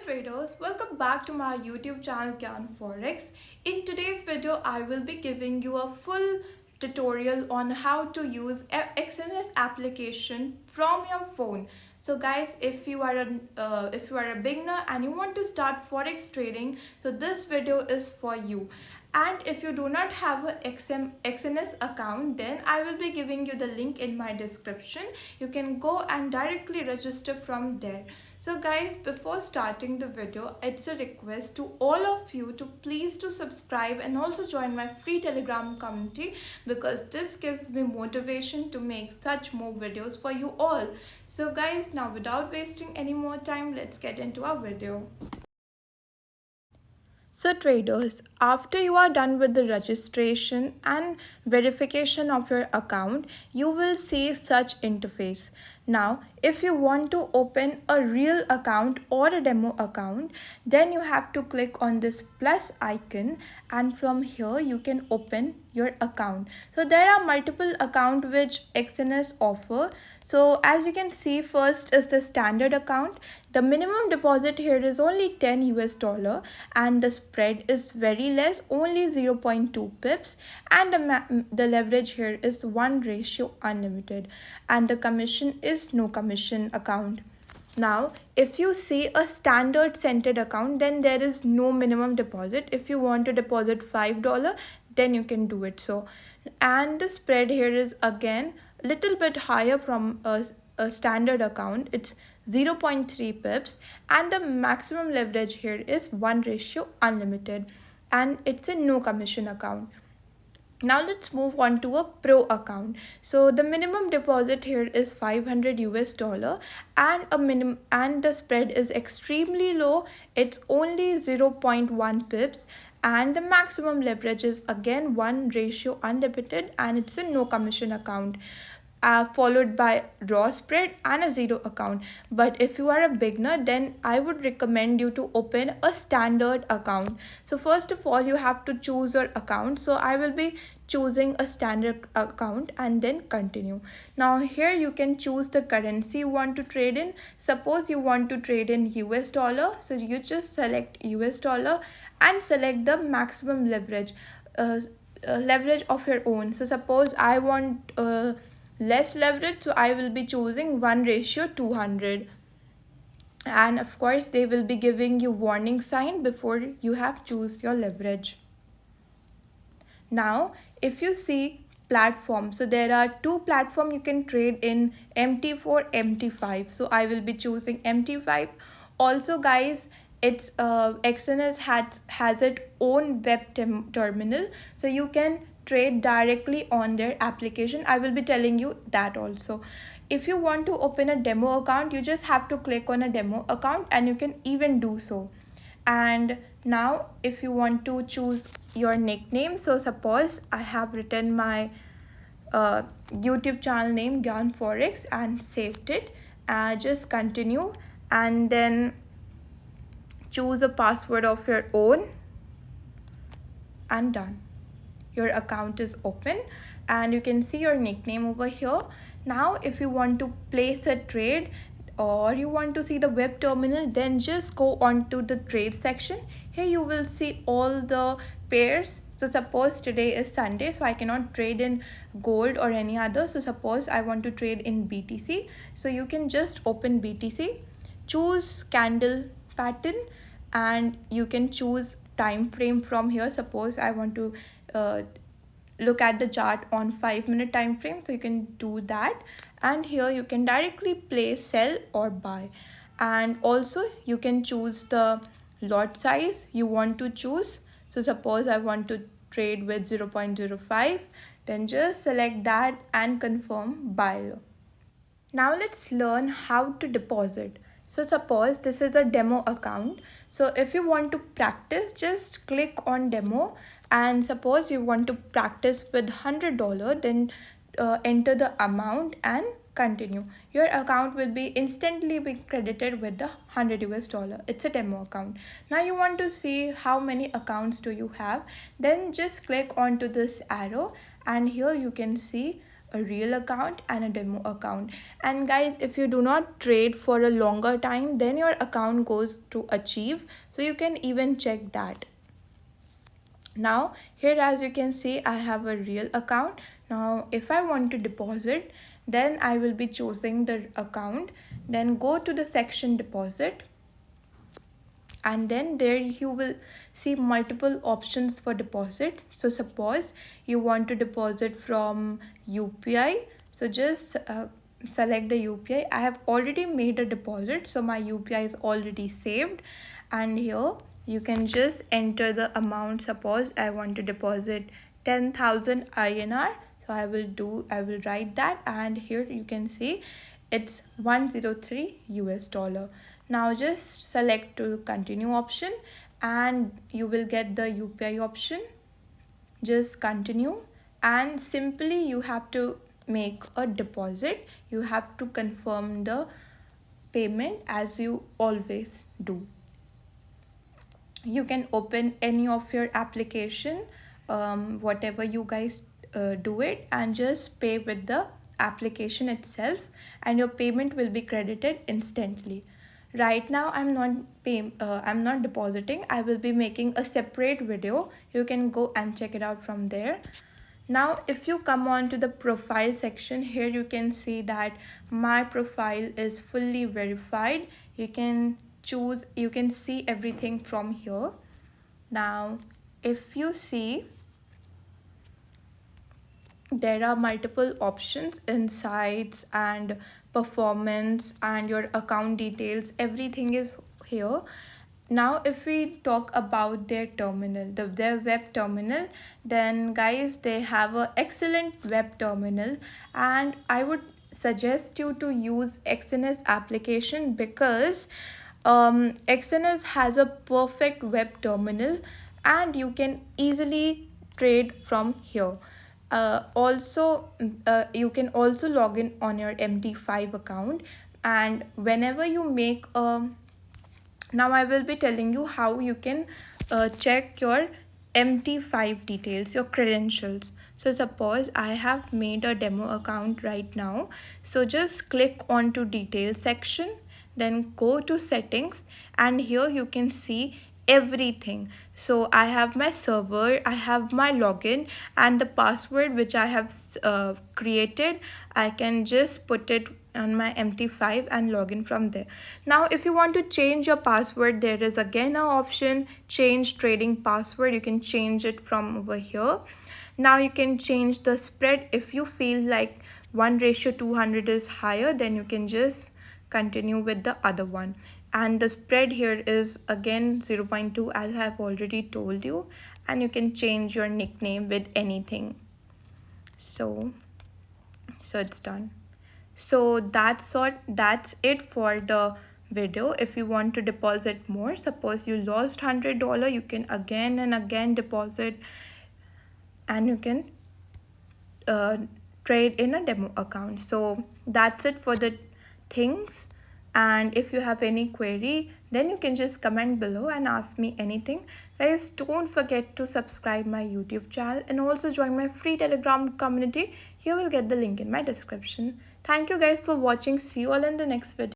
traders, welcome back to my YouTube channel Gyanforexx. In today's video, I will be giving you a full tutorial on how to use Exness application from your phone. So guys, if you are a beginner and you want to start forex trading, so this video is for you. And if you do not have a Exness account, then I will be giving you the link in my description. You can go and directly register from there. So guys, before starting the video, it's a request to all of you to please to subscribe and also join my free Telegram community, because this gives me motivation to make such more videos for you all. So guys, now without wasting any more time, let's get into our video. So traders, after you are done with the registration and verification of your account, you will see such interface. Now, if you want to open a real account or a demo account, then you have to click on this plus icon, and from here you can open your account. So there are multiple accounts which Exness offer. So as you can see, first is the standard account. The minimum deposit here is only $10 and the spread is very less, only 0.2 pips, and the leverage here is 1:1 unlimited, and the commission is no commission account. Now, if you see a standard centered account, then there is no minimum deposit. If you want to deposit $5, then you can do it so. And the spread here is again little bit higher from a standard account. It's 0.3 pips, and the maximum leverage here is 1:1 unlimited, and it's a no commission account. Now let's move on to a pro account. So the minimum deposit here is $500 and the spread is extremely low. It's only 0.1 pips, and the maximum leverage is again 1:1 unlimited, and it's a no commission account. Followed by raw spread and a zero account. But if you are a beginner, then I would recommend you to open a standard account. So first of all, you have to choose your account. So I will be choosing a standard account and then continue. Now here you can choose the currency you want to trade in. Suppose you want to trade in US dollar, so you just select US dollar and select the maximum leverage of your own. So suppose I want less leverage, so I will be choosing 1:200, and of course they will be giving you warning sign before you have choose your leverage. Now if you see platform, so there are two platform you can trade in, MT4, MT5. So I will be choosing MT5. Also guys, it's Exness has its own web terminal, so you can trade directly on their application. I will be telling you that also. If you want to open a demo account, you just have to click on a demo account, and you can even do so. And now if you want to choose your nickname, so suppose I have written my YouTube channel name Gyanforexx and saved it. Just continue and then choose a password of your own, and done. Your account is open and you can see your nickname over here. Now if you want to place a trade or you want to see the web terminal, then just go on to the trade section. Here you will see all the pairs. So suppose today is Sunday, so I cannot trade in gold or any other. So suppose I want to trade in BTC, so you can just open BTC, choose candle pattern, and you can choose time frame from here. Suppose I want to look at the chart on 5-minute time frame, so you can do that, and here you can directly place sell or buy. And also you can choose the lot size you want to choose. So suppose I want to trade with 0.05, then just select that and confirm buy. Now let's learn how to deposit. So suppose this is a demo account. So if you want to practice, just click on demo, and suppose you want to practice with $100, then enter the amount and continue. Your account will be instantly be credited with the $100. It's a demo account. Now you want to see how many accounts do you have, then just click onto this arrow, and here you can see a real account and a demo account. And guys, if you do not trade for a longer time, then your account goes to achieve, so you can even check that. Now here, as you can see, I have a real account. Now if I want to deposit, then I will be choosing the account, then go to the section deposit, and then there you will see multiple options for deposit. So suppose you want to deposit from UPI, so just select the UPI. I have already made a deposit, so my UPI is already saved, and here you can just enter the amount. Suppose I want to deposit 10,000 INR, so I will write that, and here you can see it's 103 US dollar. Now just select to continue option, and you will get the UPI option. Just continue, and simply you have to make a deposit. You have to confirm the payment as you always do. You can open any of your application, whatever you guys do it, and just pay with the application itself, and your payment will be credited instantly. Right now I'm not depositing. I will be making a separate video. You can go and check it out from there. Now if you come on to the profile section, here you can see that my profile is fully verified. You can choose, you can see everything from here. Now if you see, there are multiple options, insights and performance and your account details, everything is here. Now if we talk about their terminal, their web terminal, then guys, they have a excellent web terminal, and I would suggest you to use Exness application, because Exness has a perfect web terminal and you can easily trade from here. You can also log in on your MT5 account, and whenever you make a, now I will be telling you how you can check your MT5 details, your credentials. So suppose I have made a demo account right now, so just click on to details section, then go to settings, and here you can see everything. So I have my server, I have my login, and the password which I have created, I can just put it on my MT5 and log in from there. Now if you want to change your password, there is again an option, change trading password. You can change it from over here. Now you can change the spread. If you feel like 1:200 is higher, then you can just continue with the other one, and the spread here is again 0.2, as I have already told you, and you can change your nickname with anything. So it's done. So that's it for the video. If you want to deposit more, suppose you lost $100, you can again and again deposit, and you can trade in a demo account. So that's it for the things, and if you have any query, then you can just comment below and ask me anything. Guys, don't forget to subscribe my YouTube channel and also join my free Telegram community. You will get the link in my description. Thank you guys for watching. See you all in the next video.